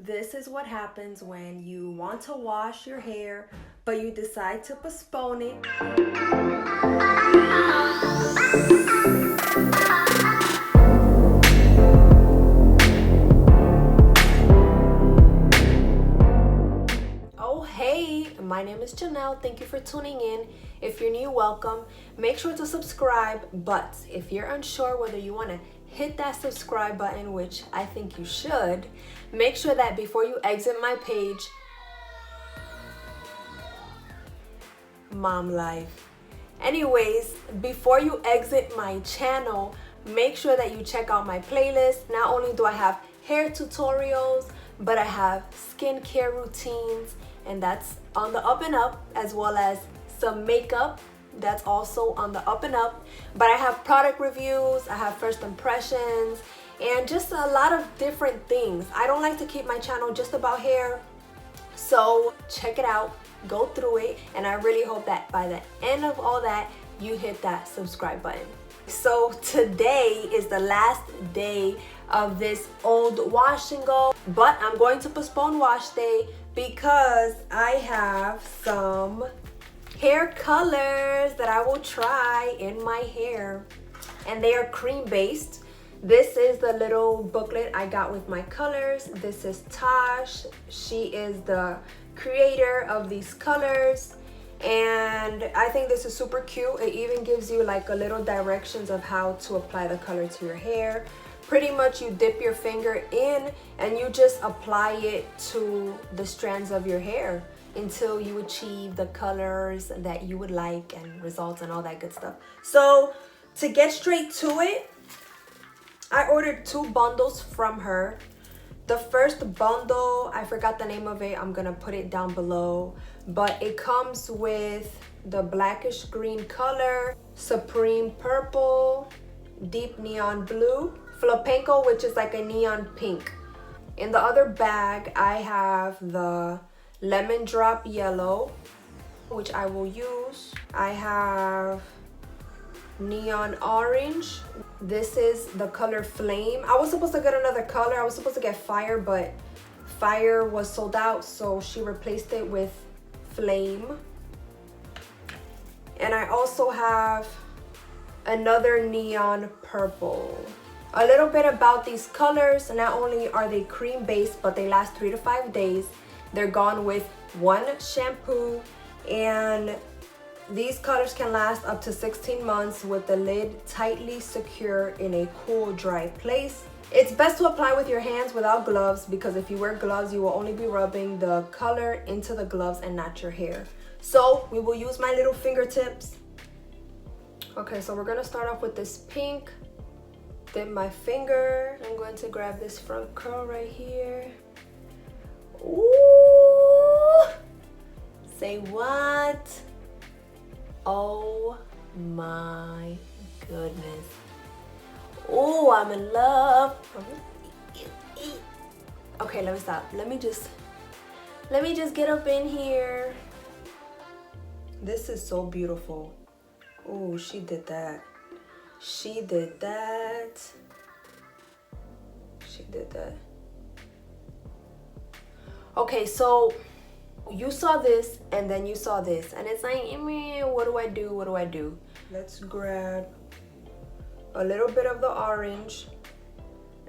This is what happens when you want to wash your hair, but you decide to postpone it. Oh, hey, my name is Janelle. Thank you for tuning in. If you're new, welcome. Make sure to subscribe, but if you're unsure whether you want to hit that subscribe button, which I think you should, make sure that before you exit my page, mom life. Anyways, before you exit my channel, make sure that you check out my playlist. Not only do I have hair tutorials, but I have skincare routines, and that's on the up and up, as well as some makeup that's also on the up and up. But I have product reviews, I have first impressions, and just a lot of different things. I don't like to keep my channel just about hair, so check it out, go through it, and I really hope that by the end of all that you hit that subscribe button. So today is the last day of this old wash and go, but I'm going to postpone wash day because I have some hair colors that I will try in my hair, and they are cream based. This is the little booklet I got with my colors. This is Tosh. She is the creator of these colors, and I think this is super cute. It even gives you like a little directions of how to apply the color to your hair. Pretty much you dip your finger in and you just apply it to the strands of your hair until you achieve the colors that you would like and results and all that good stuff. So to get straight to it, I ordered 2 bundles from her. The first bundle, I forgot the name of it, I'm gonna put it down below, but it comes with the blackish green color, supreme purple, deep neon blue, flamenco, which is like a neon pink. In the other bag, I have the lemon drop yellow, which I will use. I have neon orange. This is the color flame. I was supposed to get another color. I was supposed to get fire, but fire was sold out, so she replaced it with flame. And I also have another neon purple. A little bit about these colors: not only are they cream based, but they last 3 to 5 days. They're gone with 1 shampoo, and these colors can last up to 16 months with the lid tightly secure in a cool, dry place. It's best to apply with your hands without gloves, because if you wear gloves, you will only be rubbing the color into the gloves and not your hair. So we will use my little fingertips. Okay, so we're gonna start off with this pink. Dip my finger. I'm going to grab this front curl right here. Ooh! Say what? Oh my goodness. Oh, I'm in love. Okay, let me stop. Let me just get up in here. This is so beautiful. Oh, she did that. She did that. She did that. Okay, so you saw this and then you saw this, and it's like, what do I do? What do I do? Let's grab a little bit of the orange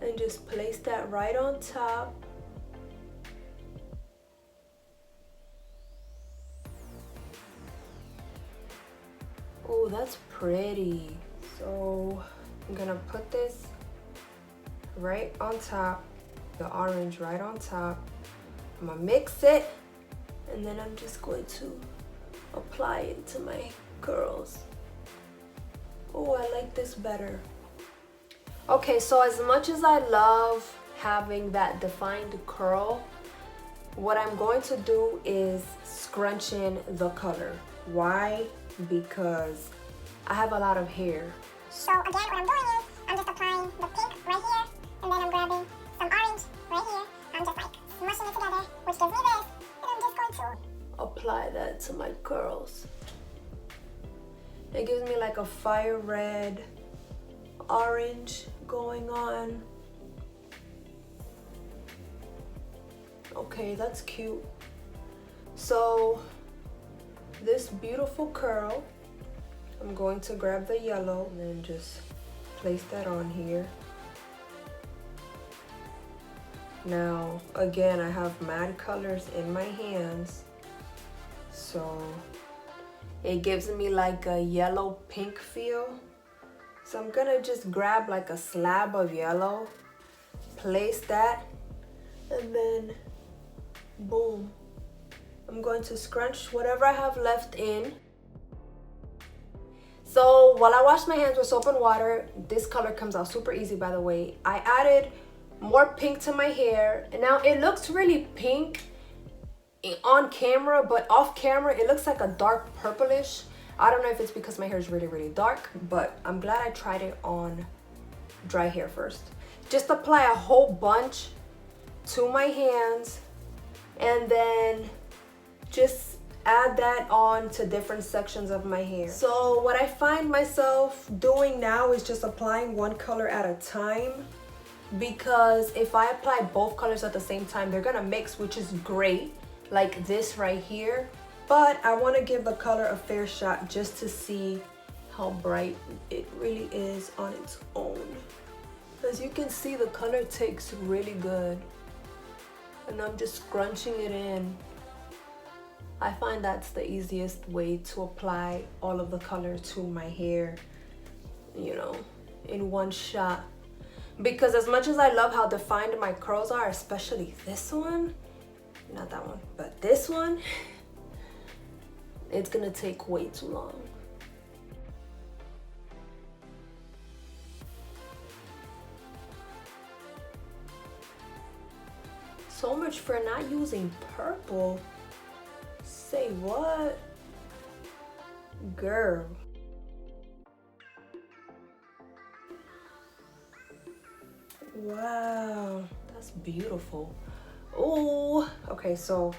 and just place that right on top. Oh, that's pretty. So I'm gonna put this right on top, the orange right on top. I'm gonna mix it, and then I'm just going to apply it to my curls. Oh, I like this better. Okay, so as much as I love having that defined curl, what I'm going to do is scrunch in the color. Why? Because I have a lot of hair. So again, what I'm doing is I'm just applying the pink right here, and then I'm grabbing some orange right here. I'm just like smushing it together, which gives me this, and I'm just going to apply that to my curls. It gives me like a fire red orange going on. Okay, that's cute. So this beautiful curl, I'm going to grab the yellow and then just place that on here. Now, again, I have mad colors in my hands, so it gives me like a yellow pink feel. So I'm gonna just grab like a slab of yellow, place that, and then boom. I'm going to scrunch whatever I have left in. So while I wash my hands with soap and water, this color comes out super easy, by the way. I added more pink to my hair, and now it looks really pink on camera, but off camera it looks like a dark purplish. I don't know if it's because my hair is really, really dark, but I'm glad I tried it on dry hair first. Just apply a whole bunch to my hands and then just add that on to different sections of my hair. So what I find myself doing now is just applying one color at a time, because if I apply both colors at the same time, they're gonna mix, which is great, like this right here. But I want to give the color a fair shot just to see how bright it really is on its own. As you can see, the color takes really good, and I'm just scrunching it in. I find that's the easiest way to apply all of the color to my hair, you know, in one shot. Because as much as I love how defined my curls are, especially this one, not that one, but this one, it's gonna take way too long. So much for not using purple. Say what? Girl. Wow, that's beautiful. Oh, okay, so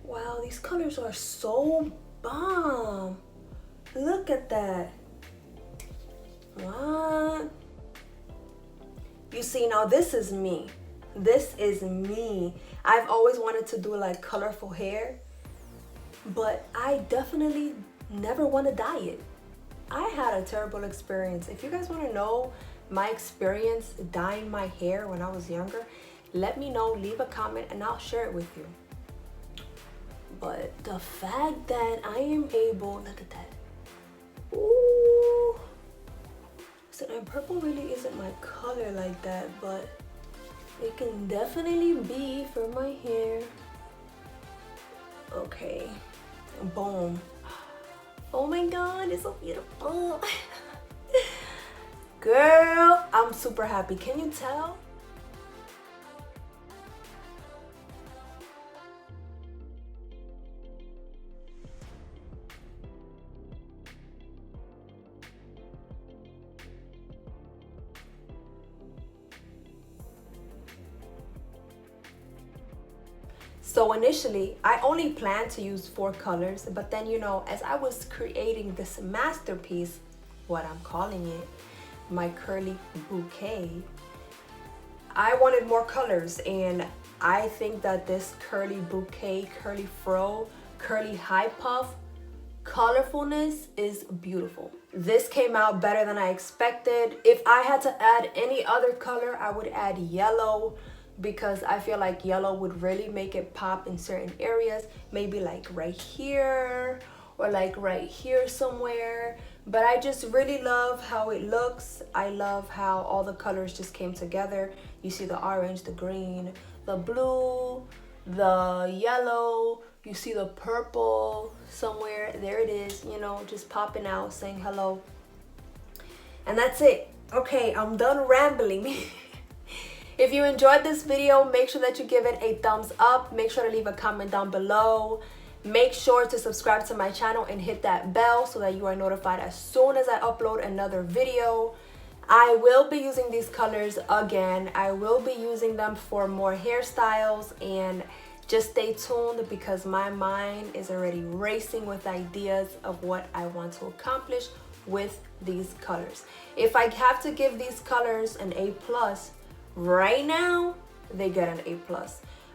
wow, these colors are so bomb. Look at that. What? You see, now this is me. This is me. I've always wanted to do like colorful hair, but I definitely never want to dye it. I had a terrible experience. If you guys want to know my experience dyeing my hair when I was younger, let me know, leave a comment, and I'll share it with you. But the fact that I am able, look at that. Ooh. So and purple really isn't my color like that, but it can definitely be for my hair. Okay, boom. Oh my God, it's so beautiful. Girl, I'm super happy. Can you tell? So initially, I only planned to use 4 colors, but then, you know, as I was creating this masterpiece, what I'm calling it, my curly bouquet, I wanted more colors, and I think that this curly bouquet, curly fro, curly high puff, colorfulness is beautiful. This came out better than I expected. If I had to add any other color, I would add yellow, because I feel like yellow would really make it pop in certain areas, maybe like right here or like right here somewhere. But I just really love how it looks. I love how all the colors just came together. You see the orange, the green, the blue, the yellow, you see the purple somewhere. There it is, you know, just popping out, saying hello. And that's it. Okay, I'm done rambling. If you enjoyed this video, make sure that you give it a thumbs up. Make sure to leave a comment down below. Make sure to subscribe to my channel and hit that bell so that you are notified as soon as I upload another video. I will be using these colors again. I will be using them for more hairstyles, and just stay tuned because my mind is already racing with ideas of what I want to accomplish with these colors. If I have to give these colors an A+ right now, they get an A+.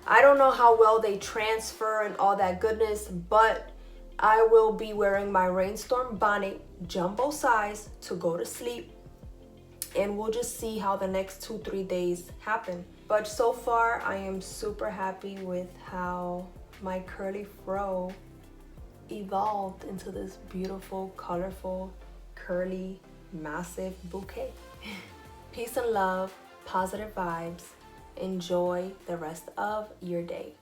I don't know how well they transfer and all that goodness, but I will be wearing my rainstorm bonnet, jumbo size, to go to sleep. And we'll just see how the next 2-3 days happen. But so far, I am super happy with how my curly fro evolved into this beautiful, colorful, curly, massive bouquet. Peace and love, positive vibes. Enjoy the rest of your day.